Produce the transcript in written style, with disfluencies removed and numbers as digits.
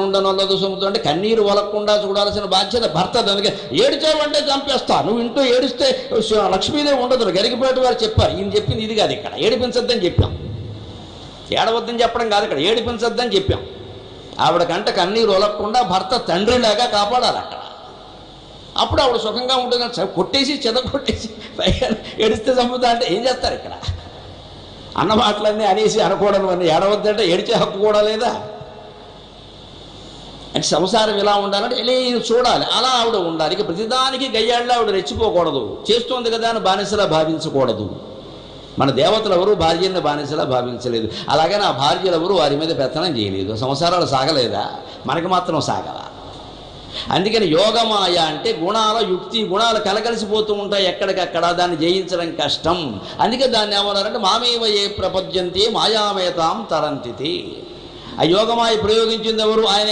ఉండనొల్లదు సొమ్ముతో అంటే కన్నీరు వలకుండా చూడాల్సిన బాధ్యత భర్త. దానికి ఏడిచావంటే చంపేస్తా, నువ్వు ఇంట్లో ఏడిస్తే లక్ష్మీదేవి ఉండదు. గరికిపేట వారు చెప్పారు, ఈయన చెప్పింది ఇది కాదు. ఇక్కడ ఏడిపించద్దని చెప్పాం, ఏడవద్దని చెప్పడం కాదు, ఇక్కడ ఏడిపించద్దని చెప్పాం. ఆవిడకంట కన్నీరు వలకుండా భర్త తండ్రిలాగా కాపాడాలి అక్కడ. అప్పుడు ఆవిడ సుఖంగా ఉంటుంది. కొట్టేసి కొట్టేసి పైగా ఏడిస్తే చంపుతా అంటే ఏం చేస్తారు? ఇక్కడ అన్న మాటలన్నీ అనేసి అనకూడదు అని ఏడవద్దంటే ఏడిచే హక్కు కూడా లేదా? అంటే సంసారం ఇలా ఉండాలంటే ఇలా చూడాలి, అలా ఆవిడ ఉండాలి. ఇక ప్రతిదానికి గయ్యాళ్ళ ఆవిడ రెచ్చిపోకూడదు. చేస్తోంది కదా అని బానిసలా భావించకూడదు. మన దేవతలు ఎవరు భార్యని బానిసలా భావించలేదు. అలాగే నా భార్యలు ఎవరు వారి మీద పెత్తనం చేయలేదు. సంసారాలు సాగలేదా? మనకి మాత్రం సాగలా. అందుకని యోగమాయ అంటే గుణాల యుక్తి, గుణాలు కలగలిసిపోతూ ఉంటాయి ఎక్కడికక్కడ, దాన్ని జయించడం కష్టం. అందుకే దాన్ని ఏమన్నారంటే మామేవ ఏ ప్రపద్యంతే మాయామేతాం తరంతితి. ఆ యోగమాయ ప్రయోగించింది ఎవరు? ఆయన